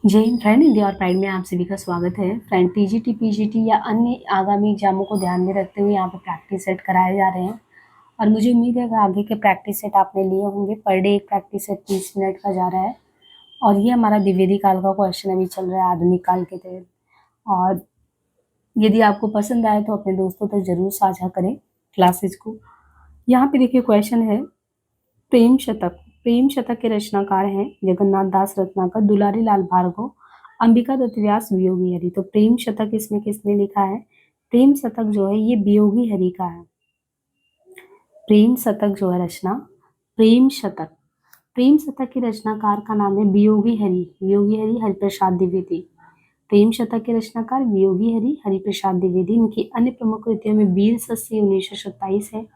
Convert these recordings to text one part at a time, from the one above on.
जय Hind friend, India और pride में आप सभी का स्वागत है। फ्रेंड, टीजीटी पीजीटी या अन्य आगामी एग्जामों को ध्यान में रखते हुए यहाँ पर प्रैक्टिस सेट कराए जा रहे हैं और मुझे उम्मीद है कि आगे के प्रैक्टिस सेट आपने लिए होंगे। पर डे एक प्रैक्टिस सेट 30 मिनट का जा रहा है और ये हमारा द्विवेदी काल का क्वेश्चन अभी चल रहा है आधुनिक काल के तहत। और यदि आपको पसंद आए तो अपने दोस्तों तक जरूर साझा करें क्लासेस को। यहाँ पे देखिए क्वेश्चन है प्रेम शतक। प्रेम शतक के रचनाकार हैं जगन्नाथ दास रत्नाकर, दुलारी लाल भार्गव, अंबिका दत्त व्यास, वियोगी हरि। तो प्रेम शतक इसमें किसने लिखा है? प्रेम शतक जो है ये वियोगी हरि का है। प्रेम शतक जो है रचना प्रेम शतक, प्रेम शतक के रचनाकार का नाम है वियोगी हरि। वियोगी हरि हरिप्रसाद द्विवेदी। प्रेम शतक के रचनाकार वियोगी हरि हरिप्रसाद द्विवेदी। इनकी अन्य प्रमुख कृतियों में वीर शस्य 1927 है,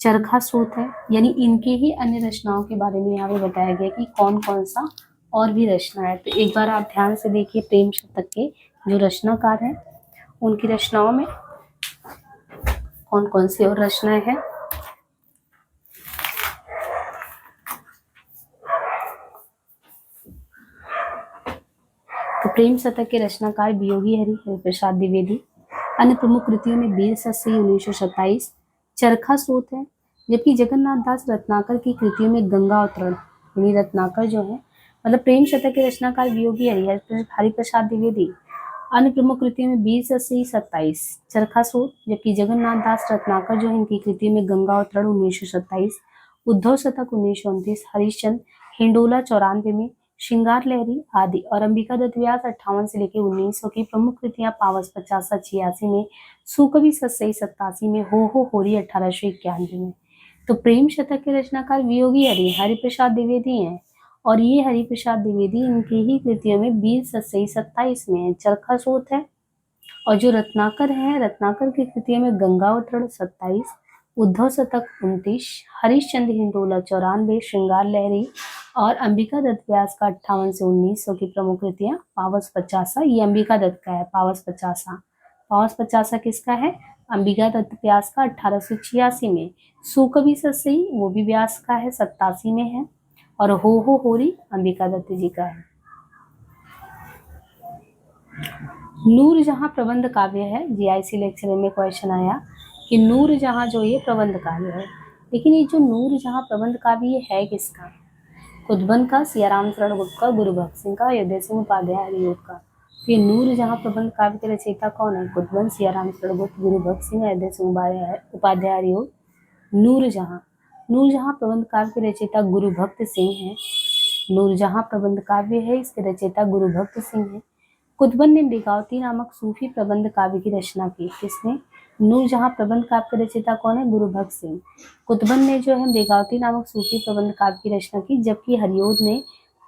चरखा स्रोत है। यानी इनके ही अन्य रचनाओं के बारे में यहाँ पे बताया गया कि कौन कौन सा और भी रचना है। तो एक बार आप ध्यान से देखिए प्रेम शतक के जो रचनाकार हैं उनकी रचनाओं में कौन कौन सी और रचनाएं हैं। तो प्रेम शतक के रचनाकार वियोगी हरि हरिप्रसाद द्विवेदी। अन्य प्रमुख कृतियों में वीर शस्य 1927, चरखा स्रोत है। जबकि जगन्नाथ दास रत्नाकर की कृतियों में गंगा अवतरण, यानी रत्नाकर जो है मतलब प्रेम शतक के रचनाकार वियोगी हरिप्रसाद द्विवेदी। अन्य प्रमुख कृतियों में वीर शस्य 27, चरखा स्रोत। जबकि जगन्नाथ दास रत्नाकर जो है इनकी कृतियों में गंगा अवतरण 1927, उद्धव शतक 1929, हरिश्चंद्र, हिंडोला 94 में, श्रृंगार लहरी आदि और अंबिका दत्त व्यास 58 से लेकर 1900 की प्रमुख कृतियां पावस 50-86 में, सुकवि सत्सई 87 में, हो होरी 1891 में। तो प्रेम शतक के रचनाकार वियोगी हरिप्रसाद द्विवेदी हैं और ये हरिप्रसाद द्विवेदी इनकी ही कृतियों में वीर सत्सई 27 में है, चरखा स्रोत है। और जो रत्नाकर है, रत्नाकर की कृतियों में गंगावतरण 27, उद्धव शतक 29, हरिश्चंद्र हिंडोला 94, श्रृंगार लहरी और अंबिका दत्त व्यास का 58 से 1900 की प्रमुख कृतियां पावस 50। ये अंबिका दत्त का है पावस 50। पावस 50 किसका है? अंबिका दत्त व्यास का 1886 में। सुकवि सत्सई वो भी व्यास का है 87 में है। और हो होरी अंबिका दत्त जी का है। नूरजहां प्रबंध काव्य है। जीआईसी लेक्चर में क्वेश्चन आया कि नूरजहां जो ये प्रबंध काव्य है, लेकिन ये जो नूरजहां प्रबंध काव्य ये है किसका? कुतबन का, सियाराम शरण गुप्त का, गुरु भक्त सिंह का, अयोध्या सिंह उपाध्याय हरियोग का। तो ये नूरजहां प्रबंध काव्य के रचयिता कौन है? कुतबन, सियाराम शरण गुप्त, गुरु भक्त सिंह, अयोध्या सिंह उपाध्याय हरियोग। नूरजहां, नूरजहां प्रबंध काव्य के रचयिता गुरु भक्त सिंह है। नूरजहां प्रबंध काव्य है, इसके रचयिता गुरु भक्त सिंह है। कुतबन ने बेगावती नामक सूफी प्रबंध काव्य की रचना की। किसने? नूरजहां प्रबंध काव्य के रचयिता कौन है? गुरु भक्त सिंह। कुतबन ने जो है बेगावती नामक सूफी प्रबंध काव्य की रचना की, जबकि हरियोध ने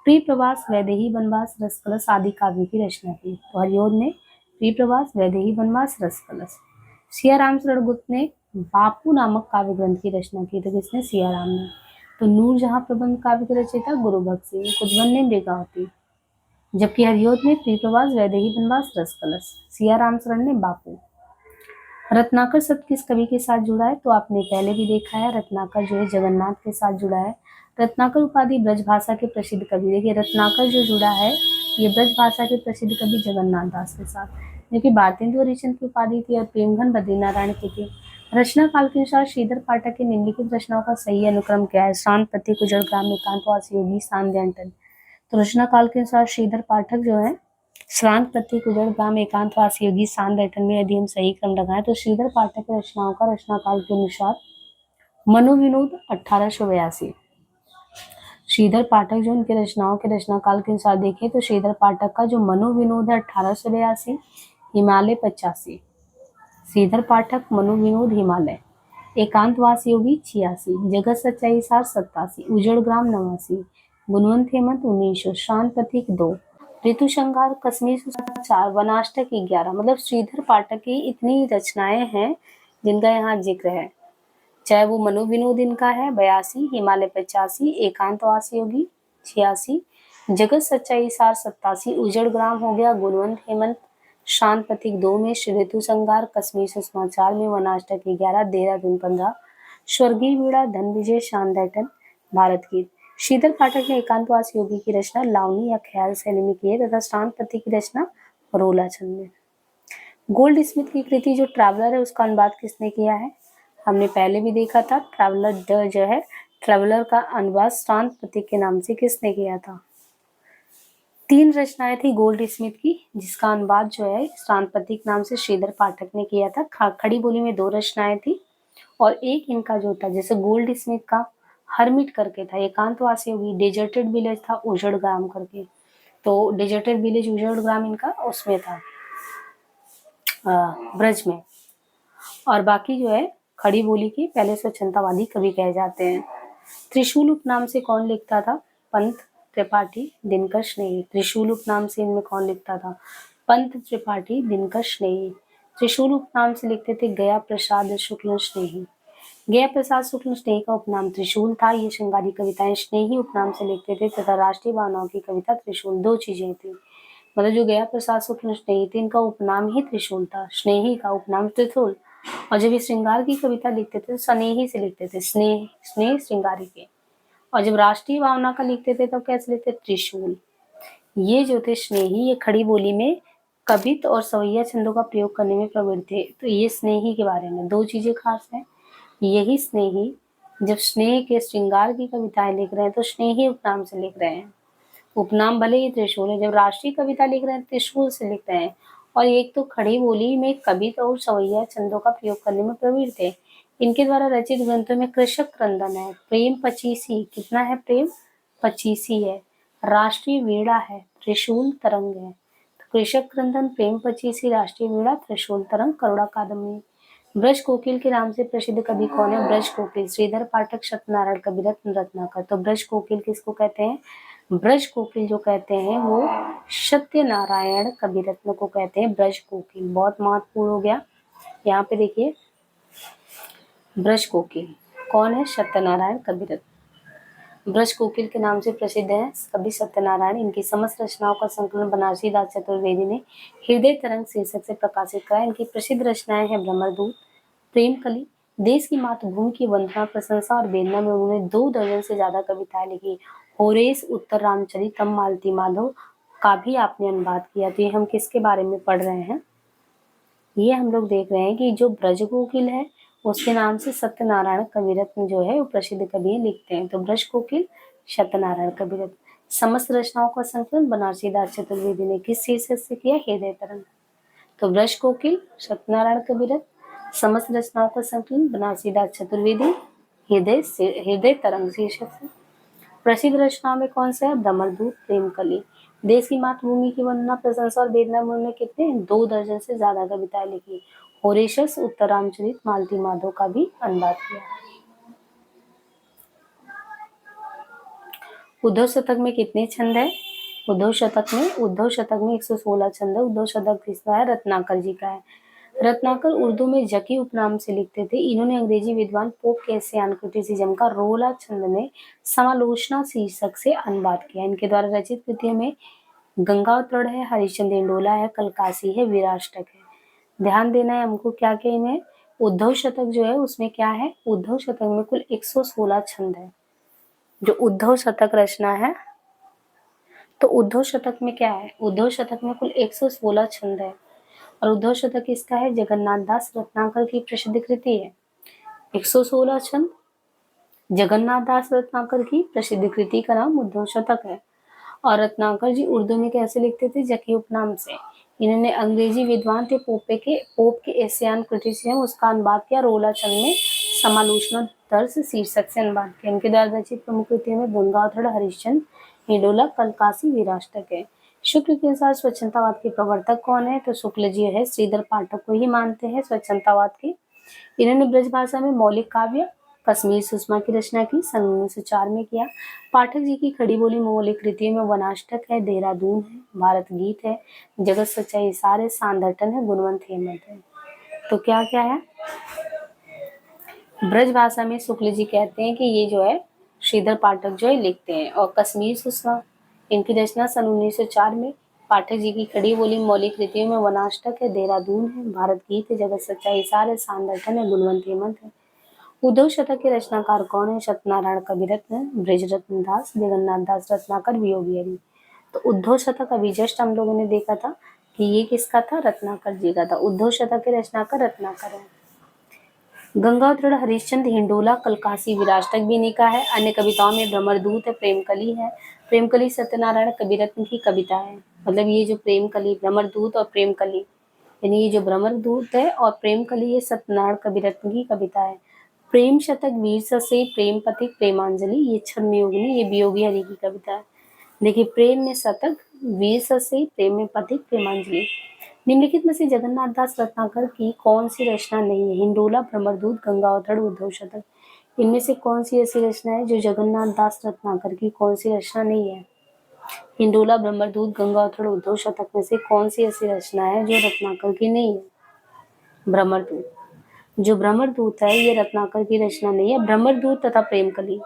प्रिय प्रवास, वैदेही वनवास, रसकलश आदि काव्य की रचना की। तो हरियोध ने प्रिय प्रवास, वैदेही वनवास, रसकलश। सियाराम शरण गुप्त ने बापू नामक काव्य ग्रंथ की रचना की। तो किसने? सियाराम ने। तो नूरजहां प्रबंध काव्य के रचयिता गुरु भक्त सिंह, कुतबन ने बेगावती, जबकि हरियोध ने प्रिय प्रवास, वैदेही वनवास, रसकलश। सियाराम शरण ने बापू। रत्नाकर शब्द किस कवि के साथ जुड़ा है? तो आपने पहले भी देखा है, रत्नाकर जो है जगन्नाथ के साथ जुड़ा है। रत्नाकर उपाधि ब्रज भाषा के प्रसिद्ध कवि। देखिए रत्नाकर जो जुड़ा है ये ब्रज भाषा के प्रसिद्ध कवि जगन्नाथ दास के साथ, जो कि भारतेंदु हरिश्चंद्र की उपाधि थी और प्रेमघन बद्रीनारायण की थी। रचना काल के अनुसार श्रीधर पाठक की निम्नलिखित रचनाओं का सही अनुक्रम क्या है? शांत प्रतीक, उजड़ ग्राम, एकांतवासी योगी, सांध्याटन। तो रचना काल के अनुसार श्रीधर पाठक जो है श्रांत प्रतीक, उजड़ ग्राम, एकांतवासी योगी, सांध्याटन में यदि हम सही क्रम लगाएं तो श्रीधर पाठक की रचनाओं का रचना काल के अनुसार मनोविनोद 1882। श्रीधर पाठक जो उनके रचनाओं के रचना काल के अनुसार देखें तो श्रीधर पाठक का जो मनोविनोद है 1882, हिमालय 85। श्रीधर पाठक, मनोविनोद, हिमालय। एकांतवासी योगी 86, जगत सच्चाई सार 87, उजड़ ग्राम 89, गुणवंत हेमंत 1900, शांत प्रतीक 2, ऋतु संहार, कश्मीर 4, वनाष्टक 11। मतलब श्रीधर पाठक की इतनी रचनाएं हैं जिनका यहाँ जिक्र है, चाहे वो मनोविनोद इनका है 82, हिमालय 85, एकांतवासी योगी 86, जगत सच्चाई सार 87, उजड़ ग्राम हो गया, गुणवंत हेमंत, शांत प्रतीक 2 में, ऋतु संहार, कश्मीर सुषमा 4 में, वनाष्टक 11, देहरादून 15, स्वर्गीय वीणा, धन विजय, शांदाटन, भारत गीत। श्रीधर पाठक ने एकांतवास योगी की रचना लावनी या ख्याल शैली में की है तथा श्रांतपति की रचना रोला छंद में। गोल्ड स्मिथ की कृति जो ट्रैवलर है उसका अनुवाद किसने किया है? हमने पहले भी देखा था ट्रैवलर जो है ट्रैवलर का अनुवाद श्रांतपति के नाम से किसने किया था? 3 रचनाएं थी गोल्ड स्मिथ की जिसका अनुवाद जो है श्रांतपति के नाम से श्रीधर पाठक ने किया था। खड़ी बोली में 2 रचनाएं थी और एक इनका जो था जैसे गोल्ड स्मिथ का हरमिट करके था, एकांतवासी होगी, डेजर्टेड विलेज था उजड़ ग्राम करके, तो डेजर्टेड विलेज उजड़ ग्राम इनका उसमें था ब्रज में। और बाकी जो है खड़ी बोली के पहले स्वच्छंदतावादी कवि कहे जाते हैं। त्रिशूल उपनाम से कौन लिखता था? पंत त्रिपाठी दिनकर स्नेही। त्रिशूल उपनाम से इनमें कौन लिखता था? पंत त्रिपाठी दिनकर स्नेही। त्रिशूल उपनाम से लिखते थे गया प्रसाद शुक्ल स्नेही। गया प्रसाद शुक्ल स्नेही का उपनाम त्रिशूल था। ये श्रृंगारी कविताएं स्नेही उपनाम से लिखते थे तथा राष्ट्रीय भावनाओं की कविता त्रिशूल। 2 चीजें थी, मतलब जो गया प्रसाद शुक्ल स्नेही थे इनका उपनाम ही त्रिशूल था, स्नेही का उपनाम त्रिशूल। और जब ये श्रृंगार की कविता लिखते थे तो स्नेही से लिखते थे, स्नेह श्रृंगारी के। और जब राष्ट्रीय भावना का लिखते थे तब कैसे लिखते? त्रिशूल। ये जो थे स्नेही ये खड़ी बोली में कवित और सवैया छंदों का प्रयोग करने में प्रवृत्त थे। तो ये स्नेही के बारे में 2 चीजें खास है। यही स्नेही जब स्नेह के श्रृंगार की कविताएं लिख रहे हैं तो स्नेही उपनाम से लिख रहे हैं। उपनाम भले ही त्रिशूल है, जब राष्ट्रीय कविता लिख रहे हैं त्रिशूल से लिख रहे हैं। और एक तो खड़ी बोली में कविता और सवैया छंदों का प्रयोग करने में प्रवृत्त है। इनके द्वारा रचित ग्रंथों में कृषक क्रंदन है, प्रेम पचीसी, कितना है प्रेम? 25 है। राष्ट्रीय वीणा है, त्रिशूल तरंग है। तो कृषक क्रंदन, प्रेम पचीसी, राष्ट्रीय वीणा, त्रिशूल तरंग, करुणा कादम्बनी। ब्रज कोकिल के नाम से प्रसिद्ध कवि कौन है? ब्रज कोकिल, श्रीधर पाठक, सत्यनारायण कविरत्न रत्नाकर। तो ब्रज कोकिल किसको कहते हैं? ब्रज कोकिल जो कहते हैं वो सत्यनारायण कविरत्न को कहते हैं ब्रज कोकिल। बहुत महत्वपूर्ण हो गया। यहाँ पे देखिए ब्रज कोकिल कौन है? सत्यनारायण कविरत्न। ब्रज कोकिल के नाम से प्रसिद्ध है कवि सत्यनारायण। इनकी समस्त रचनाओं का संकलन बनारसी दास चतुर्वेदी ने हृदय तरंग शीर्षक से प्रकाशित करा। इनकी प्रसिद्ध रचनाएं हैं भ्रमरदूत, प्रेम कली, देश की मातृभूमि की वंदना, प्रशंसा और वेदना में उन्होंने 2 दर्जन से ज्यादा कविताएं लिखी। होरेस, उत्तर रामचरितम, मालती माधव का भी आपने अनुवाद किया। तो ये हम किसके बारे में पढ़ रहे हैं? ये हम लोग देख रहे हैं कि जो ब्रज कोकिल है उसके नाम से सत्यनारायण कविरत्न जो है वो प्रसिद्ध कवि लिखते हैं। तो ब्रज कोकिल, सत्यनारायण कविरत्न। समस्त रचनाओं का संकलन बनारसी दास चतुर्वेदी ने किस शीर्षक से किया? हृदय तरंग। तो ब्रज कोकिल, सत्यनारायण कविरत्न, समस्त रचनाओं का संकलन बनारसी दास चतुर्वेदी, हृदय तरंग शीर्षक से। प्रसिद्ध रचनाओं में कौन सा है? भ्रमरदूत, प्रेम कली, देश की मातृभूमि की वंदना, प्रशंसा और वेदना में उन्होंने कितने? 2 दर्जन से ज्यादा कविताएं लिखी। होरेशस, उत्तर रामचरित, मालती माधव का भी अनुवाद किया। उद्धव शतक में कितने छंद है? उद्धव शतक में 116 छंद है। उद्धव शतक किसका है? रत्नाकर जी का है। रत्नाकर उर्दू में जकी उपनाम से लिखते थे। इन्होंने अंग्रेजी विद्वान पोप कैसियन क्रिटिसिज्म का रोला छंद में समालोचना शीर्षक से अनुवाद किया। इनके द्वारा रचित कृतियों में गंगावतरण है, हरिश्चंद्र इंडोला है, कलकासी है, विराष्टक है। ध्यान देना है हमको क्या क्या इन्हें। उद्धव शतक जो है उसमें क्या है? उद्धव शतक में कुल 116 छंद है। जो उद्धव शतक रचना है तो उद्धव शतक में क्या है? उद्धव शतक में कुल 116 छंद है। और उद्धव शतक किसका है? जगन्नाथ दास रत्नाकर की प्रसिद्ध कृति है। 116 छंद जगन्नाथ दास रत्नाकर की प्रसिद्ध कृति का नाम उद्धव शतक है। और रत्नाकर जी उर्दू में कैसे लिखते थे? जकी उपनाम से। इन्होंने अंग्रेजी विद्वान थे पोप के एशियन क्रिटिसिज्म उसका अनुवाद किया। रोला छंद में समालोचना दर्श शीर्षक से अनुवाद किया। इनके द्वारा रचित प्रमुख कृतियों में गंगाधर, हरिश्चंद्र, हिंडोला, कलकासी, विराष्टक है। शुक्ल के अनुसार स्वच्छंदतावाद के प्रवर्तक कौन है? तो शुक्ल जी है, श्रीधर पाठक को ही मानते हैं स्वच्छंदतावाद के। इन्होंने ब्रज भाषा में मौलिक काव्य कश्मीर सुषमा की रचना की, सन 1904 में किया। पाठक जी की खड़ी बोली मौलिक कृतियों में वनाष्टक है, देहरादून है, भारत गीत है, जगत सच्चाई सार है, सांदर्टन है, गुणवंत हेमंत है। तो क्या क्या है? ब्रज भाषा में शुक्ल जी कहते हैं कि ये जो है श्रीधर पाठक जो है लिखते हैं। और कश्मीर सुषमा इनकी रचना सन 1904 में। पाठक जी की खड़ी बोली मौलिक कृतियों में वनाष्टक है, देहरादून है, भारत गीत है, जगत सच्चाई सार है, सांदर्टन है, गुणवंत हेमंत है। उद्धव शतक के रचनाकार कौन है? सत्यनारायण कविरत्न, बृजरत्न दास, जगन्नाथ दास रत्नाकर, वियोगी हरि। तो उद्धव शतक अभी जस्ट हम लोगों ने देखा था कि ये किसका था? रत्नाकर जी का था। उद्धव शतक के रचनाकार रत्नाकर है। गंगाधर, हरिश्चंद्र, हिंडोला, कलकासी, विरासतक भी इन्हीं का है। अन्य कविताओं में भ्रमरदूत है, प्रेमकली है। प्रेमकली सत्यनारायण कविरत्न की कविता है। मतलब ये जो प्रेमकली, भ्रमरदूत और प्रेमकली, यानी ये जो भ्रमरदूत है और प्रेमकली ये सत्यनारायण कविरत्न की कविता है। प्रेम शतक, वीर ससे, प्रेम पथिक, प्रेमांजलि ये छद्मयोगिनी, ये वियोगी हरि की कविता है। देखिए, प्रेम में शतक, वीर ससे, प्रेम में पथिक, प्रेमांजलि। निम्नलिखित में से जगन्नाथ दास रत्नाकर की कौन सी रचना नहीं है? हिंडोला, भ्रमरदूत, गंगावतरण, उद्धव शतक। इनमें से कौन सी ऐसी रचना है जो जगन्नाथ दास रत्नाकर की कौन सी रचना नहीं है? हिंडोला, भ्रमरदूत, गंगावतरण, उद्धव शतक में से कौन सी ऐसी रचना है जो रत्नाकर की नहीं है? भ्रमरदूत। जो भ्रमरदूत है ये रत्नाकर की रचना नहीं है। भ्रमरदूत तथा प्रेमकली,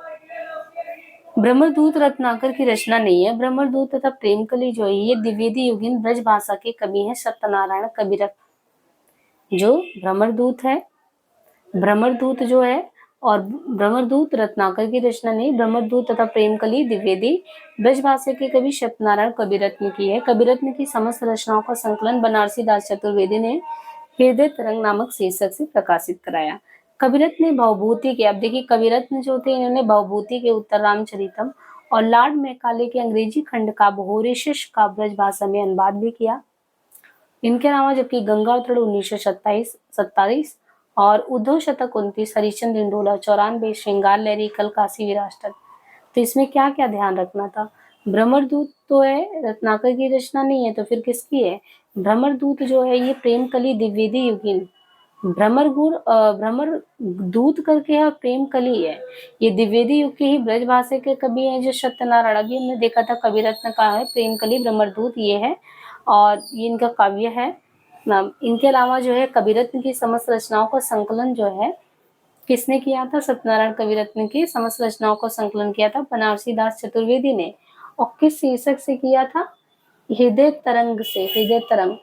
भ्रमरदूत रत्नाकर की रचना नहीं है। भ्रमरदूत तथा प्रेमकली जो है ये द्विवेदी युगीन ब्रज भाषा के कवि हैं सत्यनारायण कविरत्न। जो भ्रमरदूत है, भ्रमरदूत जो है और भ्रमरदूत रत्नाकर की रचना नहीं। भ्रमरदूत तथा प्रेमकली द्विवेदी ब्रजभाषा के कवि सत्यनारायण कविरत्न की है। कविरत्न की समस्त रचनाओं का संकलन बनारसी दास चतुर्वेदी ने हृदय तरंग नामक शीर्षक से प्रकाशित कराया। कविरत्न ने भवभूति के, अब देखिए कविरत्न जो थे इन्होंने भवभूति के, उत्तर रामचरितम और लॉर्ड मैकाले के अंग्रेजी खंड का होरेशियस का ब्रज भाषा में अनुवाद भी किया। इनके अलावा जबकि गंगावतरण 1927 और उद्धव शतक 29, हरिश्चंद्र, हिंडोला 94, श्रृंगार लहरी, कलकासी, विरासतक। तो इसमें क्या क्या ध्यान रखना था? भ्रमरदूत तो है, रत्नाकर की रचना नहीं है, तो फिर किसकी है? भ्रमरदूत जो है ये प्रेमकली द्विवेदी युगीन, भ्रमर दूत करके है और प्रेमकली है, ये द्विवेदी युग के ही ब्रज भाषा के कवि हैं जो सत्यनारायण। अभी हमने देखा था कविरत्न का है, प्रेमकली, भ्रमरदूत ये है और ये इनका काव्य है। इनके अलावा जो है कविरत्न की समस्त रचनाओं का संकलन जो है किसने किया था? सत्यनारायण कविरत्न की समस्त रचनाओं का संकलन किया था बनारसी दास चतुर्वेदी ने। और किस शीर्षक से किया था? हृदय तरंग से, हृदय तरंग।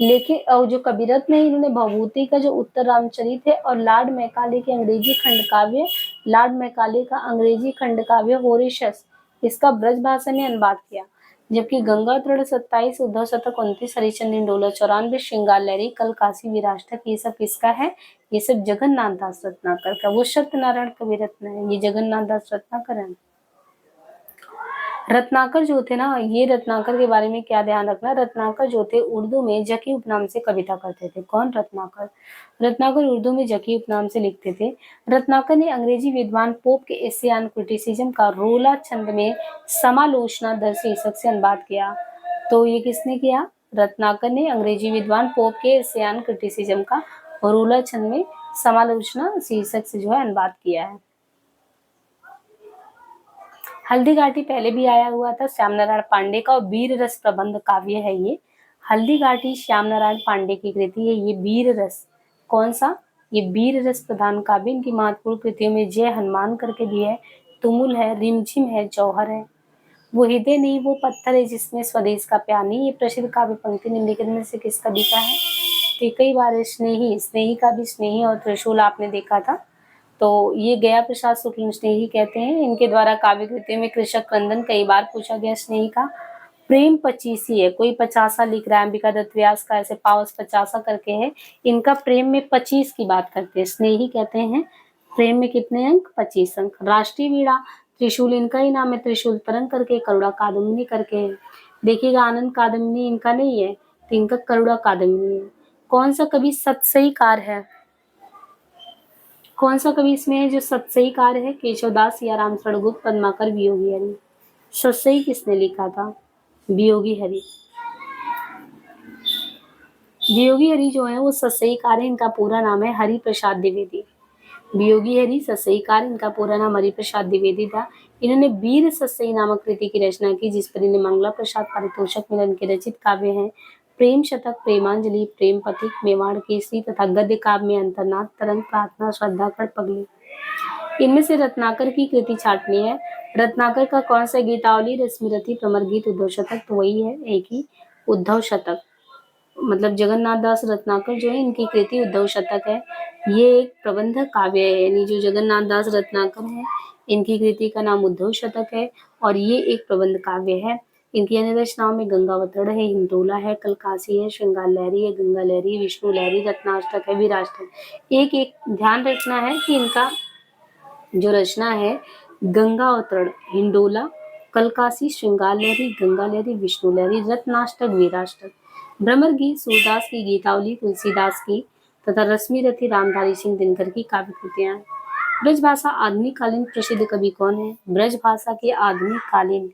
लेकिन और जो कविरत्न है इन्होंने भवभूति का जो उत्तर रामचरित है और लॉर्ड मैकाले के अंग्रेजी खंड काव्य, लॉर्ड मैकाले का अंग्रेजी खंड काव्य होरेशियस, इसका ब्रज भाषा में अनुवाद किया। जबकि गंगाधर 27, उद्धव शतक 29, हरिश्चंद्र, हिंडोला 94, श्रृंगार लहरी, कलकासी, विरासतक ये सब किसका है? ये सब जगन्नाथ दास रत्नाकर का। वो सत्यनारायण कविरत्न है, ये जगन्नाथ दास रत्नाकर है। रत्नाकर जो थे ना, ये रत्नाकर के बारे में क्या ध्यान रखना, रत्नाकर जो थे उर्दू में जकी उपनाम से कविता करते थे। कौन? रत्नाकर। रत्नाकर उर्दू में जकी उपनाम से लिखते थे। रत्नाकर ने अंग्रेजी विद्वान पोप के एशियान क्रिटिसिज्म का रोला छंद में समालोचना दर शीर्षक से अनुवाद किया। तो ये किसने किया? रत्नाकर ने अंग्रेजी विद्वान पोप के एशियान क्रिटिसिज्म का रोला छंद में समालोचना शीर्षक से जो है अनुवाद किया है। हल्दी घाटी पहले भी आया हुआ था, श्याम नारायण पांडे का, और वीर रस प्रबंध काव्य है ये। हल्दी घाटी श्याम नारायण पांडे की कृति है ये। वीर रस कौन सा? ये वीर रस प्रधान काव्य। इनकी महत्वपूर्ण कृतियों में जय हनुमान करके भी है, तुमुल है, रिमझिम है, जौहर है, वो हृदय नहीं वो पत्थर है जिसमें स्वदेश का प्यार नहीं। ये प्रसिद्ध काव्य पंक्ति निम्नलिखित में से किस कवि का है? तो कई बार स्नेही, स्नेही का भी स्नेही और त्रिशूल आपने देखा था, तो ये गया प्रसाद शुक्ल स्नेही कहते हैं। इनके द्वारा काव्य कृतियों में कृषक क्रंदन कई बार पूछा गया स्नेही का। प्रेम पचीसी है, कोई 50 लिख रहा है, अंबिका दत्त व्यास का ऐसे पावस 50 करके है। इनका प्रेम में 25 की बात करते हैं, स्नेही कहते हैं। प्रेम में कितने अंक? 25 अंक। राष्ट्रीय वीणा त्रिशूल इनका ही नाम है, त्रिशूल तरंग करके, करुणा कादम्बिनी करके है। देखिएगा आनंद कादम्बिनी इनका नहीं है, तो इनका करुणा कादम्बिनी है। कौन सा कवि सतसईकार है? कौन सा कवि इसमें है जो सतसईकार है? केशवदास या रामशरण गुप्त, पद्माकर, वियोगी हरि। सतसई किसने लिखा था? वियोगी हरि। वियोगी हरि जो है वो सतसईकार है, इनका पूरा नाम है हरि प्रसाद द्विवेदी। वियोगी हरि सतसईकार, इनका पूरा नाम हरि प्रसाद द्विवेदी था। इन्होंने वीर सतसई नामक कृति की रचना की जिस पर इन्हें मंगला प्रसाद पारितोषक मिला। इनके रचित काव्य हैं प्रेम शतक, प्रेमांजलि, प्रेम पथिक, मेवाड़ केसरी तथा गद्य काव्य में अंतर्नाद, तरंग, प्रार्थना, श्रद्धा, खड़, पगली। इनमें से रत्नाकर की कृति छाटनी है। रत्नाकर का कौन सा? गीतावली, रश्मिरथी, प्रमर गीत, उद्धव शतक। तो वही है एक ही, उद्धव शतक। मतलब जगन्नाथ दास रत्नाकर जो है इनकी कृति उद्धव शतक है। ये एक प्रबंध काव्य है, यानी जो जगन्नाथ दास रत्नाकर है इनकी कृति का नाम उद्धव शतक है और ये एक प्रबंध काव्य है। इनकी अन्य रचनाओं में गंगावतरण है, हिंडोला है, कलकासी है, श्रृंगार लहरी है, गंगा लहरी, विष्णु लहरी, रत्नाष्टक है, वीराष्टक। एक एक ध्यान रखना है कि इनका जो रचना है गंगा अवतरण, हिंडोला, कलकासी, श्रृंगार लहरी, गंगा लहरी, विष्णु लहरी, रत्नाष्टक, वीराष्टक। भ्रमर गीत सूरदास की, गीतावली तुलसीदास की तथा रश्मि रथी रामधारी सिंह दिनकर की काव्य कृतियां। ब्रज भाषा आधुनिक कालीन प्रसिद्ध कवि कौन है? ब्रज भाषा के आधुनिक कालीन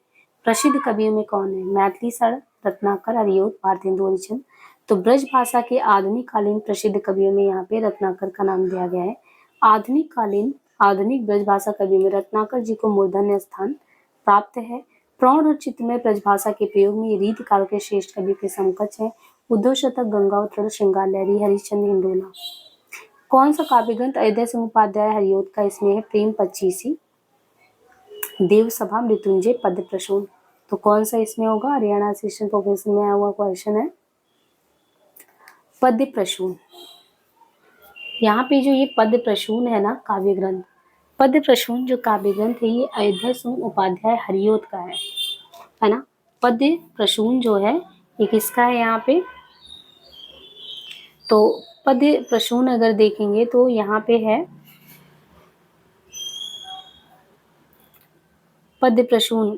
प्रसिद्ध कवियों में कौन है? मैथिली शरण, रत्नाकर, हरिओत, भारतेंदु हरिश्चंद्र। तो ब्रज भाषा के आधुनिक कालीन प्रसिद्ध कवियों में यहाँ पे रत्नाकर का नाम दिया गया है। आधुनिक ब्रज भाषा कवियों में रत्नाकर जी को मूर्धन्य स्थान प्राप्त है। प्रौढ़ और चित्रमय ब्रज भाषा के प्रयोग में ये रीति काल के श्रेष्ठ कवियों के समकक्ष है। उद्धव शतक, गंगावतरण, श्रृंगार लहरी, हरिश्चंद्र, हिंडोला। कौन सा काव्य ग्रंथ अयोध्या सिंह उपाध्याय हरिओत का इसमें है? प्रेम पचीसी, देवसभा, मृत्युंजय, पद्य प्रसून। तो कौन सा इसमें होगा? हरियाणा असिस्टेंट प्रोफेसर में आया हुआ क्वेश्चन है पद्य प्रसून। यहाँ पे जो ये पद्य प्रसून है ना काव्य ग्रंथ, पद्य प्रसून जो काव्य ग्रंथ है ये अयोध्या सिंह उपाध्याय हरिओत का है ना। पद्य प्रसून जो है ये किसका है यहाँ पे? तो पद्य प्रसून अगर देखेंगे तो यहाँ पे है पद्य प्रसून।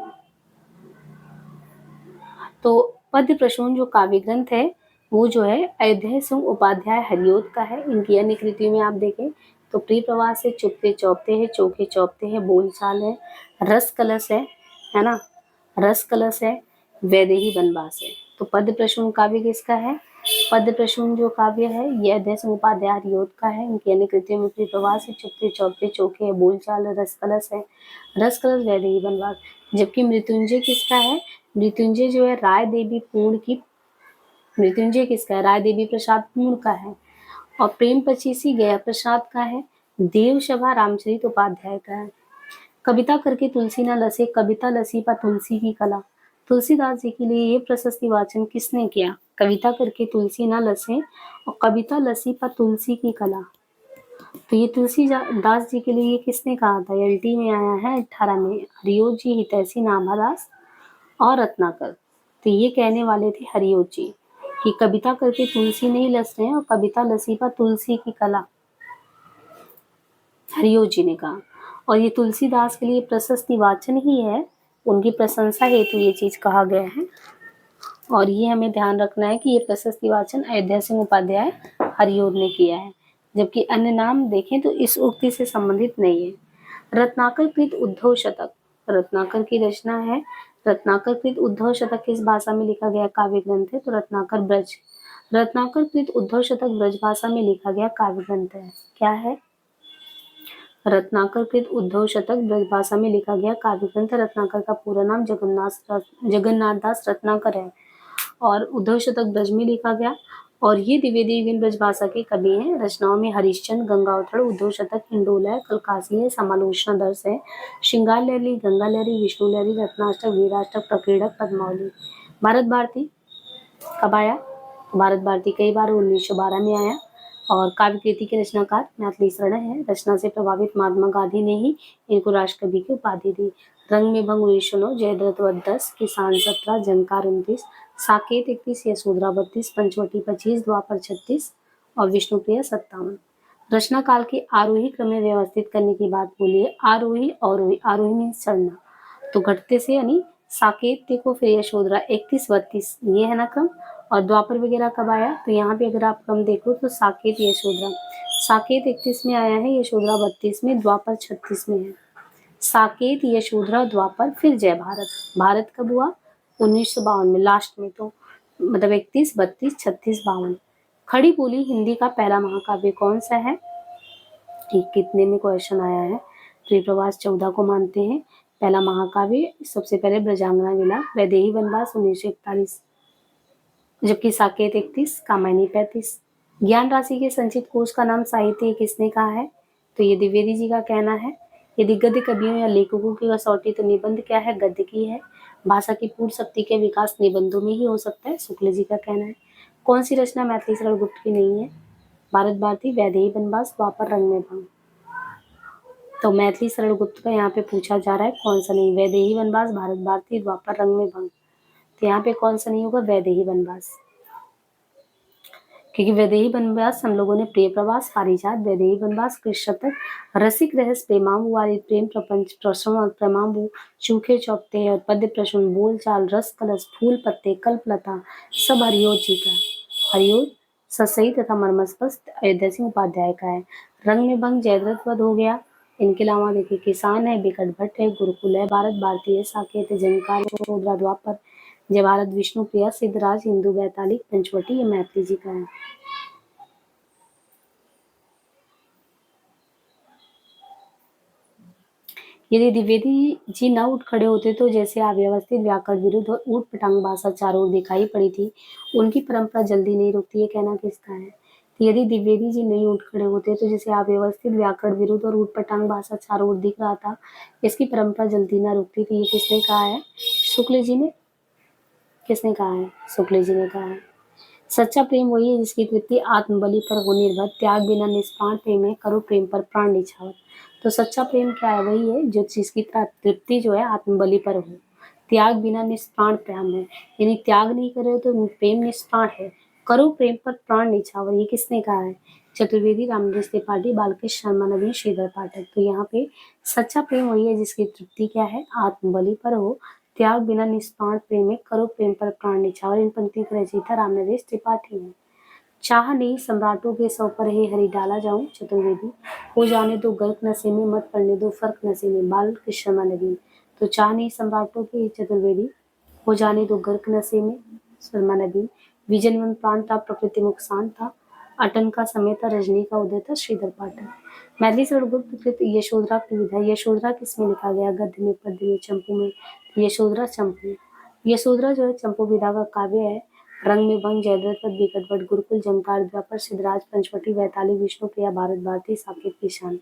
तो पद्य प्रसून जो काव्य ग्रंथ है वो जो है अयोध्या सिंह उपाध्याय हरिओत का है। इनकी अन्य कृतियों में आप देखें तो प्रिय प्रवास है, चुपते चौपते है, चोखे चौपते है, बोलचाल है, रस कलश है ना, रस कलश है, वैदेही वनवास है। तो पद्य प्रसून काव्य किसका है? पद्य प्रसून जो काव्य है ये अयोध्या सिंह उपाध्याय हरिओत का है। इनकी अन्य कृतियों में प्रिय प्रवास है, चुपते चौपते, चोखे है, बोलचाल है, रस कलश, वैदेही वनवास। जबकि मृत्युंजय किसका है? मृत्युंजय जो है राय देवी पूर्ण की, मृत्युंजय किसका है? राय देवी प्रसाद पूर्ण का है। और प्रेम पचीसी गया प्रसाद का है। देवसभा रामचरित उपाध्याय का है। कविता करके तुलसी न लसे, कविता लसी पा तुलसी की कला। तुलसीदास जी के लिए ये प्रशस्ति वाचन किसने किया? कविता करके तुलसी न लसे और कविता लसी पा तुलसी की कला। तो ये तुलसीदास जी के लिए ये किसने कहा था? एलटी में आया है 18 में। हरिओत जी, हितैषी नाभादास और रत्नाकर। तो ये कहने वाले थे हरिओत जी कि कविता करके तुलसी नहीं लस रहे हैं और कविता लसी पा तुलसी की कला, हरिओत जी ने कहा। और ये तुलसीदास के लिए प्रशस्ति वाचन ही है, उनकी प्रशंसा हेतु ये चीज कहा गया है। और ये हमें ध्यान रखना है कि ये प्रशस्ति वाचन अयोध्या सिंह उपाध्याय हरिओत ने किया है, जबकि अन्य नाम देखें तो इस उक्ति से संबंधित नहीं है। रत्नाकर कृत उद्धव शतक, रत्नाकर की रचना है। रत्नाकर कृत उद्धव शतक किस भाषा में लिखा गया काव्य ग्रंथ है? तो रत्नाकर ब्रज। रत्नाकर कृत उद्धव शतक ब्रज भाषा में लिखा गया काव्य ग्रंथ है। क्या है? रत्नाकर कृत उद्धव शतक ब्रज भाषा में लिखा गया काव्य ग्रंथ। रत्नाकर का पूरा नाम जगन्नाथ दास रत्नाकर है और उद्धव शतक ब्रज में लिखा गया। और ये द्विवेदी ब्रज भाषा के कवि हैं। रचनाओं में हरिश्चंद्र, गंगावतरण, उद्धव शतक, हिंडोला है, कलकासी है, समालोचना दर्श है, श्रृंगार लहरी, गंगा लहरी, विष्णु लहरी, रत्नाष्टक, वीराष्टक, प्रकीर्णक, पद्मावली। भारत भारती कब आया? भारत भारती कई बार 1912 में आया। और काव्य कृति के रचनाकार मैथिली शरण है। रचना से प्रभावित महात्मा गांधी ने ही इनको राष्ट्रकवि की उपाधि दी। रंग में भंग 1909, जयद्रथ वध 10, किसान 17, झंकार 29, साकेत 31, यशोधरा 32, पंचवटी 25, द्वापर 36 और विष्णुप्रिया 57। रचना काल के आरोही क्रम में व्यवस्थित करने की बात बोलिए। आरोही, अवरोही। आरोही मीन्स चढ़ना, तो घटते से यानी साकेत देखो, फिर यशोधरा 31, 32 ये है ना क्रम। और द्वापर वगैरह कब आया? तो यहाँ पे अगर आप क्रम देखो तो साकेत, यशोधरा। साकेत 31 में आया है, यशोधरा 32 में, द्वापर 36 में है। साकेत, यशोधरा, द्वापर, फिर जय भारत। भारत कब हुआ? 1952 में, लास्ट में। तो मतलब 31, 32, 36, 52। खड़ी बोली हिंदी का पहला महाकाव्य कौन सा है? ये कितने में क्वेश्चन आया है। प्रिय प्रवास 14 को मानते हैं पहला महाकाव्य। सबसे पहले ब्रजांगना विलाप, वैदेही वनवास 1941, जबकि साकेत 31, कामायनी 35। ज्ञान राशि के संचित कोश का नाम साहित्य किसने कहा है? तो ये द्विवेदी जी का कहना है। यदि गद्य कवियों या लेखकों की कसौटी तो निबंध क्या है? गद्य की है। भाषा की पूर्ण शक्ति के विकास निबंधों में ही हो सकता है, शुक्ल जी का कहना है। कौन सी रचना मैथिली शरण गुप्त की नहीं है? भारत भारती, वैदेही वनवास, द्वापर, रंग में भंग। तो मैथिली शरण गुप्त का यहाँ पे पूछा जा रहा है कौन सा नहीं, वैदेही वनवास, भारत भारती, द्वापर, रंग में भंग। तो यहाँ पे कौन सा नहीं होगा? वैदेही वनवास, क्योंकि वैदेही वनवास हम लोगों ने प्रिय प्रवास, पारिजात, वैदेही वनवास, कृष्ण शतक, रसिक रहस्य, प्रेमांबु वाली प्रेम प्रपंच, प्रसव, प्रेमांबु, चूखे चौपते और पद्य प्रश्न, बोल चाल, रस कलश, फूल पत्ते, कल्पलता, सब हरिओ जी का, हरिओ ससई तथा मर्मस्पष्ट अयोध्या सिंह उपाध्याय का है। रंग में भंग जयद्रथ वध हो गया। इनके अलावा देखिए किसान है, बिकट भट्ट है, गुरुकुल है, भारत भारती है, साकेत है, जंकार, शोधरा, द्वापर, जय भारत, विष्णु प्रिया, सिद्धराज, हिंदू, बैताली, पंचवटी, ये मैथिली जी का है। यदि द्विवेदी जी न उठ खड़े होते तो जैसे अव्यवस्थित व्याकरण विरुद्ध और ऊट पटांग भाषा चारों ओर दिखाई पड़ी थी, उनकी परंपरा जल्दी नहीं रुकती। ये कहना किसका है? तो यदि द्विवेदी जी नहीं उठ खड़े होते तो जैसे अव्यवस्थित व्याकरण विरुद्ध और ऊट पटांग भाषा चारों ओर दिख रहा था, इसकी परंपरा जल्दी न रुकती थी। ये किसने कहा है? शुक्ल जी ने। किसने कहा है? शुक्ल जी ने कहा है। सच्चा प्रेम वही है जिसकी तृप्ति आत्मबलि पर हो निर्भर, त्याग बिना निष्पाण प्रेम है, करो प्रेम पर प्राण निछावर। तो सच्चा प्रेम क्या है? वही है जो जिसकी तृप्ति जो है आत्मबलि पर हो, त्याग बिना निष्प्राण प्रेम है, यानी त्याग नहीं करे तो प्रेम निष्प्राण है, करो प्रेम पर प्राण निछावर। ये किसने कहा है? चतुर्वेदी, रामदास त्रिपाठी, बालकृष्ण शर्मा, नवीन, श्रीधर पाठक। तो यहाँ पे सच्चा प्रेम वही है जिसकी तृप्ति क्या है? आत्मबलि पर हो, त्याग बिना निष्पाण प्रेम है, करो प्रेम पर प्राण निछावर। इन पंक्तियों का रचयिता रामनरेश त्रिपाठी है। चाह नहीं सम्राटों के सौ पर हे हरि डाला जाऊं, चतुर्वेदी। हो जाने दो गर्क नशे में, मत पड़ने दो फर्क नशे में, बाल कृष्ण नवीन। तो चाह नहीं सम्राटों के, चतुर्वेदी। हो जाने दो गर्क नशे में, शर्मा नवीन। विजन प्राण था, प्रकृति मुख शांत था, अटन का समय था, रजनी का उदय था, श्रीधर पाठक। मैथिली शरणगुप्त कृत यशोधरा की विधा। यशोधरा किसमें लिखा गया? गद्य में, पद्य में, चंपू में। यशोधरा चंपू। यशोधरा जो है चंपू विधा का काव्य है। रंग में भंग, जयद्रथ वध, बिकट भट्ट, गुरुकुल, जंकार, द्वापर, सिद्धराज, पंचवटी, वैताली, विष्णु प्रिया, भारत भारती, साकेत, किसान।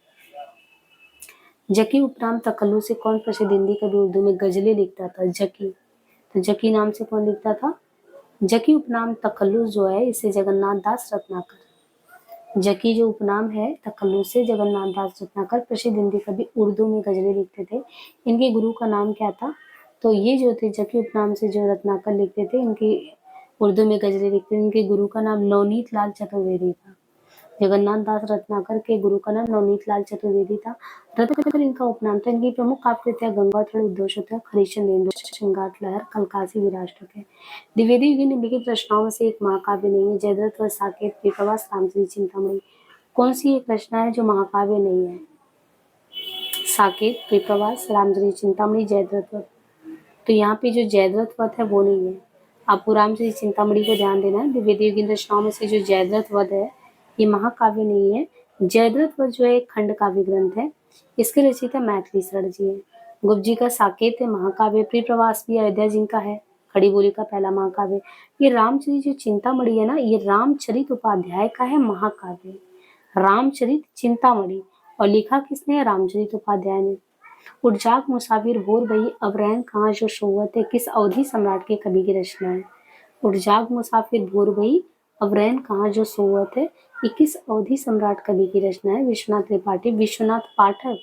जकी उपनाम तकल्लु से कौन प्रसिद्ध हिंदी कवि उर्दू में गजलें लिखता था? जकी। तो जकी नाम से कौन लिखता था? जकी उपनाम तकल्लुस जो है इसे जगन्नाथ दास रत्नाकर। जकी जो उपनाम है तकल्लुस से जगन्नाथ दास रत्नाकर प्रसिद्ध हिंदी कवि उर्दू में गजलें लिखते थे। इनके गुरु का नाम क्या था? तो ये जो थे जकी उपनाम से जो रत्नाकर लिखते थे, इनकी उर्दू में गजलें लिखते थे, इनके गुरु का नाम नवनीत लाल चतुर्वेदी था। जगन्नाथ दास रत्नाकर के गुरु का नाम नवनीत लाल चतुर्वेदी था। रत्नाकर इनका उपनाम था। इनकी प्रमुख काव्य कृतियां गंगाथड़, उद्धवशतक, हरिश्चंद्र, श्रृंगार लहर, कलकासी, विराष्टक है। द्विवेदी युग ने लिखित रचनाओं में से एक महाकाव्य नहीं है। जयद्रथ वध, साकेत, विप्रवास, रामचरित, चिंतामणि। कौन सी एक रचना है जो महाकाव्य नहीं है? साकेत, विप्रवास, रामचरित, चिंतामणि, जयद्रथ वध। तो यहाँ पे जो जयद्रथ वध है वो नहीं है। आपको रामचरित चिंतामणि को ध्यान देना है। द्विवेदी युगीन रचनाओं में से जो जयद्रथ वध है ये महाकाव्य नहीं है। जयद्रथ वध जो है एक खंड काव्य ग्रंथ है। इसके रचयिता मैथिली शरण जी है। गुप्त जी का साकेत है महाकाव्य। प्रिय प्रवास भी अयोध्या जी का है, खड़ी बोली का पहला महाकाव्य। ये रामचरित जो चिंतामणि है ना, ये रामचरित उपाध्याय का है महाकाव्य। रामचरित चिंतामणि। और लिखा किसने है? रामचरित उपाध्याय ने। उठ जाग मुसाफिर भोर भई, अब रैन कहाँ जो सोवत है, किस अवधि सम्राट के कवि की रचना है? उठ जाग मुसाफिर भोर भई, अब रैन कहाँ जो सोवत है, ये किस अवधि सम्राट कवि की रचना है? विश्वनाथ त्रिपाठी, विश्वनाथ पाठक,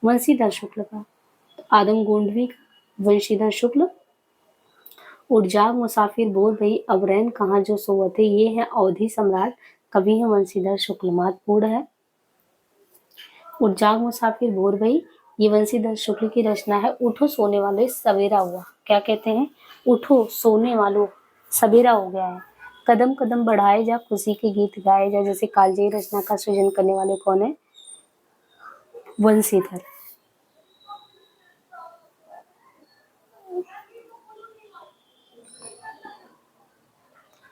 वंशीधर शुक्ल का। आदम गोंडवी का, वंशीधर शुक्ल। उठ जाग मुसाफिर भोर भई, अब रैन कहाँ जो सोवत है, ये है अवधि सम्राट, कवि है वंशीधर शुक्ल। महत्वपूर्ण है। उठ जाग मुसाफिर भोर भई, ये वंशीधर शुक्ल की रचना है। उठो सोने वाले सवेरा हुआ। क्या कहते हैं? उठो सोने वालों सवेरा हो गया है। कदम कदम बढ़ाए जा, खुशी के गीत गाए जा। जैसे कालजयी रचना का सृजन करने वाले कौन है? वंशीधर।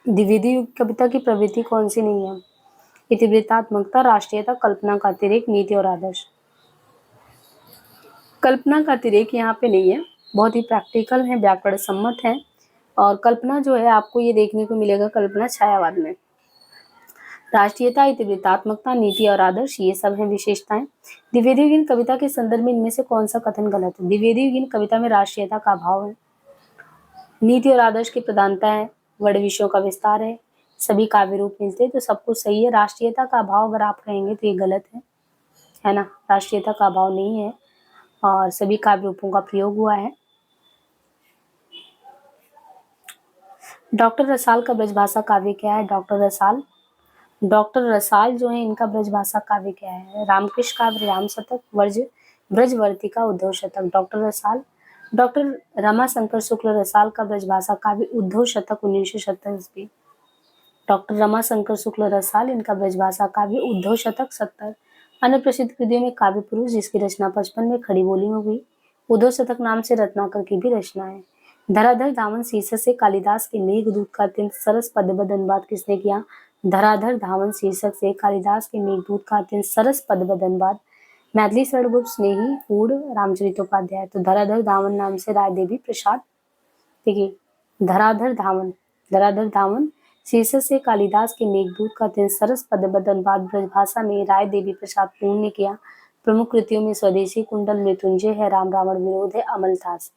द्विवेदी युग कविता की प्रवृत्ति कौन सी नहीं है? इतिवृत्तात्मकता, राष्ट्रीयता, कल्पना का अतिरेक, नीति और आदर्श। कल्पना का अतिरेक यहाँ पे नहीं है, बहुत ही प्रैक्टिकल है, व्याकरण सम्मत है। और कल्पना जो है आपको ये देखने को मिलेगा कल्पना छायावाद में। राष्ट्रीयता, इतिवृत्तात्मकता, नीति और आदर्श, ये सब हैं विशेषताएं। द्विवेदी युगीन कविता के संदर्भ में इनमें से कौन सा कथन गलत है? द्विवेदी युगीन कविता में राष्ट्रीयता का अभाव है, नीति और आदर्श की प्रधानता है, वर्ण विषयों का विस्तार है, सभी काव्य रूप मिलते हैं, तो सब कुछ सही है। राष्ट्रीयता का अभाव अगर आप कहेंगे तो ये गलत है ना, राष्ट्रीयता का अभाव नहीं है और सभी काव्य रूपों का प्रयोग हुआ है। डॉक्टर रसाल का ब्रजभाषा काव्य क्या है? डॉक्टर रसाल जो है इनका ब्रजभाषा काव्य क्या है? रामकृष्ण काव्य, राम शतक, ब्रजवर्ती का उद्धव शतक। डॉक्टर रमाशंकर शुक्ल रसाल का ब्रजभाषा काव्य उद्धव शतक 1970 ईस्वी। डॉक्टर रमाशंकर शुक्ल रसाल इनका ब्रजभाषा काव्य उद्धव शतक 70। अन्य प्रसिद्ध कृतियों में काव्य पुरुष जिसकी रचना 55 में खड़ी बोली में हुई, उद्धव शतक नाम से रत्नाकर की भी रचना है। धराधर धावन शीर्षक से कालिदास के मेघदूत का अत्यंत सरस पद्यबद्ध अनुवाद किसने किया? धराधर धावन शीर्षक से कालिदास के मेघदूत का अत्यंत सरस पद्यबद्ध अनुवाद मैथिली शरणगुप्त स्नेही पूर्ण रामचरितोपाध्याय। तो धराधर धावन नाम से राय देवी प्रसाद, देखिए धराधर धावन शीर्षक से कालिदास के मेघदूत का अत्यंत सरस पद्यबद्ध अनुवाद ब्रजभाषा में राय देवी प्रसाद पूर्ण ने किया। प्रमुख कृतियों में स्वदेशी कुंडल, मृत्युंजय है, राम रावण विरोध है, अमलतास।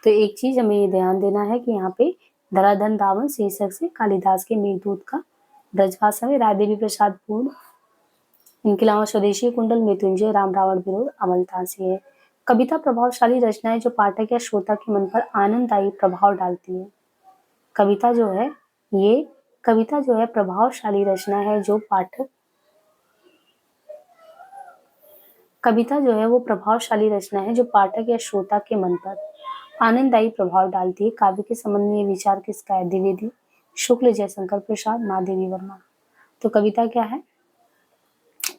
तो एक चीज हमें ये ध्यान देना है कि यहाँ पे धराधर धावन शीर्षक से कालिदास के मेघदूत का ब्रजभाषा में राय देवी प्रसाद पूर्ण, इनके अलावा स्वदेशी कुंडल, मृत्युंजय, राम रावण विरोध, अमलतास है। कविता प्रभावशाली रचना है जो पाठक या श्रोता के मन पर आनंददायी प्रभाव डालती है। कविता जो है प्रभावशाली रचना है जो पाठक या श्रोता के मन पर आनंददायी प्रभाव डालती है। काव्य के संबंध में विचार किसका है? द्विवेदी, शुक्ल, जयशंकर प्रसाद, महादेवी वर्मा। तो कविता क्या है?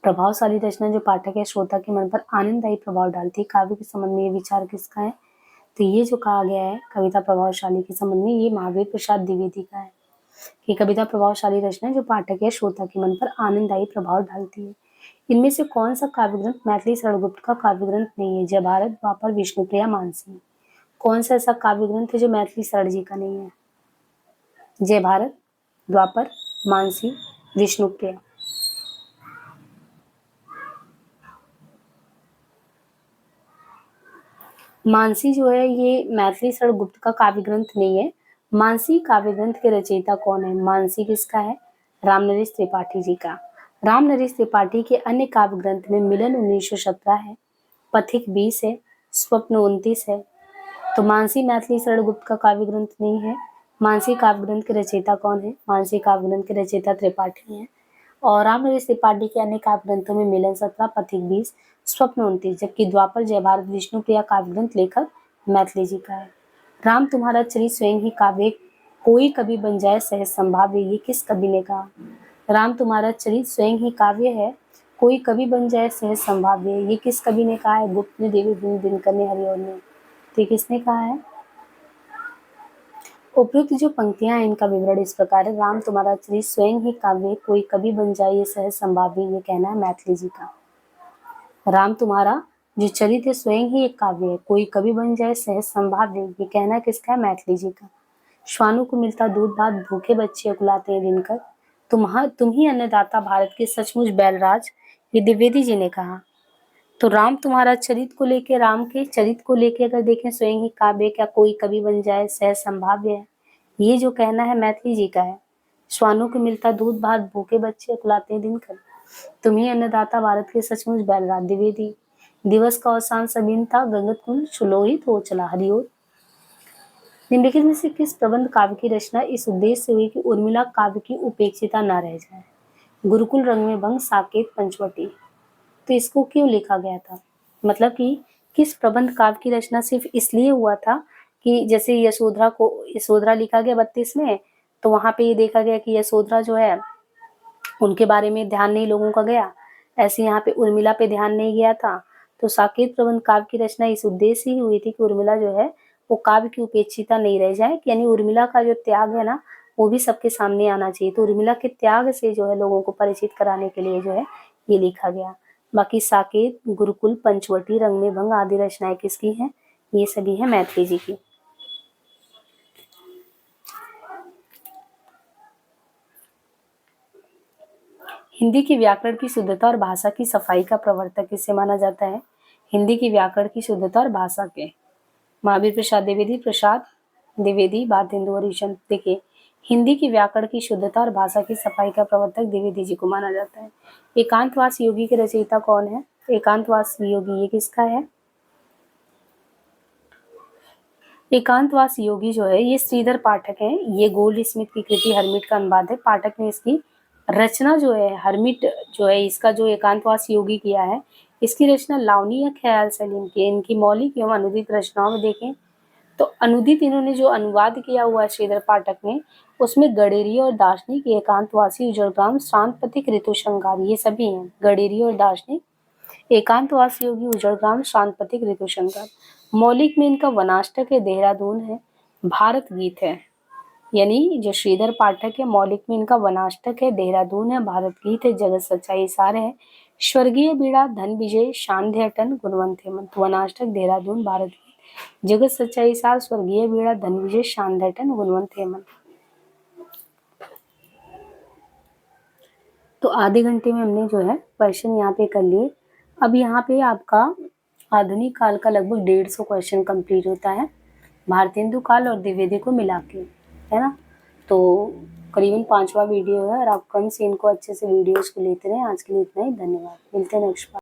प्रभावशाली रचना जो पाठक या श्रोता के मन पर आनंददायी प्रभाव डालती है। काव्य के संबंध में ये विचार किसका है? तो ये जो कहा गया है कविता प्रभावशाली के संबंध में, ये महावीर प्रसाद द्विवेदी का है कि कविता प्रभावशाली रचना जो पाठक या श्रोता के मन पर आनंददायी प्रभाव डालती है। इनमें से कौन सा काव्य ग्रंथ मैथिली शरणगुप्त का काव्य ग्रंथ नहीं है? जय भारत, द्वापर, विष्णुप्रिया, मानसी। कौन सा ऐसा काव्य ग्रंथ है जो मैथिली शरण जी का नहीं है? जय भारत, द्वापर, मानसी, विष्णुप्रिया। मानसी जो है ये मैथिली शरणगुप्त का काव्य ग्रंथ नहीं है। मानसी काव्य ग्रंथ के रचयिता कौन है? मानसी किसका है? रामनरेश त्रिपाठी जी का। रामनरेश त्रिपाठी के अन्य काव्य ग्रंथ में मिलन 1917 है, पथिक 20 है, स्वप्न 29 है। तो मानसी मैथिली शरणगुप्त का काव्य ग्रंथ नहीं है। मानसी काव्य ग्रंथ के रचयिता कौन है? मानसी काव्य ग्रंथ के रचयिता त्रिपाठी हैं। और रामनरेश त्रिपाठी के अन्य काव्य ग्रंथों में मिलन 17, पथिक 20, स्वप्न 29, जबकि द्वापर, जय भारत, विष्णुप्रिया काव्य ग्रंथ लेखक मैथिली जी का है। राम तुम्हारा चरित स्वयं ही काव्य, कोई कवि बन जाए सहज संभाव्य, ये किस कवि ने कहा? राम तुम्हारा चरित स्वयं ही काव्य है, कोई कवि बन जाए सहज संभाव्य, ये किस कवि ने कहा है? गुप्त ने, देवी दिनकर ने, हरिऔध ने। तो किसने कहा है? उपयुक्त जो पंक्तियां हैं इनका विवरण इस प्रकार है। राम तुम्हारा चरित स्वयं ही काव्य, कोई कवि बन जाए ये सहज संभाव्य, ये कहना है मैथिली जी का। राम तुम्हारा जो चरित है स्वयं ही एक काव्य है, कोई कवि बन जाए सहज संभाव्य, ये कहना किसका है? मैथिली जी का। श्वानों को मिलता दूध भात, भूखे बच्चे उकुलाते हैं दिनकर, तुम ही अन्नदाता भारत के सचमुच बैलराज, ये द्विवेदी जी ने कहा। तो राम तुम्हारा चरित को लेके, राम के चरित को लेके अगर देखें स्वयं ही काव्य, क्या कोई कवि बन जाए सहज संभाव्य है, ये जो कहना है मैथिली जी का है। श्वानों को मिलता दूध भात, भूखे बच्चे उकुलाते हैं दिनकर, तुम ही अन्नदाता भारत के सचमुच बैलराज, द्विवेदी। दिवस का अवसान सबीन था, गंगत कुंड सुलोहित हो चला, हरिओर। निम्नलिखित में से किस प्रबंध काव्य की रचना इस उद्देश्य से हुई कि उर्मिला काव्य की उपेक्षिता न रह जाए? गुरुकुल, रंग में भंग, साकेत, पंचवटी। तो इसको क्यों लिखा गया था? मतलब कि किस प्रबंध काव्य की रचना सिर्फ इसलिए हुआ था कि जैसे यशोधरा लिखा गया 32 में, तो वहां पे ये देखा गया कि यशोधरा जो है उनके बारे में ध्यान नहीं लोगों का गया, ऐसे यहाँ पे उर्मिला पे ध्यान नहीं गया था। तो साकेत प्रबंध काव्य की रचना इस उद्देश्य ही हुई थी कि उर्मिला जो है वो काव्य की उपेक्षिता नहीं रह जाए, यानी उर्मिला का जो त्याग है ना वो भी सबके सामने आना चाहिए। तो उर्मिला के त्याग से जो है लोगों को परिचित कराने के लिए जो है ये लिखा गया। बाकी साकेत, गुरुकुल, पंचवटी, रंग में भंग आदि रचनाएं किसकी हैं? ये सभी है मैथिली जी की। हिंदी की व्याकरण की शुद्धता और भाषा की सफाई का प्रवर्तक किसे माना जाता है? हिंदी की व्याकरण की शुद्धता और भाषा के महावीर प्रसाद द्विवेदी, भारतेंदु हरिश्चंद्र। देखिए हिंदी की व्याकरण की शुद्धता और भाषा की सफाई का प्रवर्तक द्विवेदी जी को माना जाता है। एकांतवास योगी के रचयिता कौन है? एकांतवास योगी ये किसका है? एकांतवास योगी जो है ये श्रीधर पाठक है। ये गोल्ड स्मिथ की कृति हरमिट का अनुवाद है। पाठक ने इसकी रचना जो है, हरमिट जो है इसका जो एकांतवास योगी किया है, इसकी रचना लावनी या ख्याल सलीम की। इनकी मौलिक एवं अनुदित रचनाओं में देखें तो अनुदित इन्होंने जो अनुवाद किया हुआ है श्रीधर पाठक ने, उसमें गडेरिया और दार्शनिक, एकांतवासी, उजड़ग्राम, शांतपथिक, ऋतु श्रृंगार ये सभी हैं। गडेरिया और दार्शनिक, एकांतवासी योगी, उजड़ग्राम, शांतपथिक, ऋतु श्रृंगार। मौलिक में इनका वनाष्टक है, देहरादून है, भारत गीत है। यानी जो श्रीधर पाठक है, मौलिक में इनका वनाष्टक है, देहरादून है, भारत गीत है, जगत सच्चाई सार है, स्वर्गीय बीड़ा, धन विजय, शांध्य अटन, गुणवंत हेमंत। वनाष्टक, देहरादून, भारत गीत, जगत सच्चाई सार, स्वर्गीय बीड़ा, धन विजय, शांध्य अटन, गुणवंत हेमंत। तो आधे घंटे में हमने जो है क्वेश्चन यहाँ पे कर लिए। अब यहाँ पे आपका आधुनिक काल का लगभग 150 क्वेश्चन कंप्लीट होता है, भारतेंदु काल और द्विवेदी को मिला के, है ना। तो करीबन 5वां वीडियो है और आप कम से इनको अच्छे से वीडियोस को लेते रहें। आज के लिए इतना ही, धन्यवाद। मिलते हैं नेक्स्ट बार।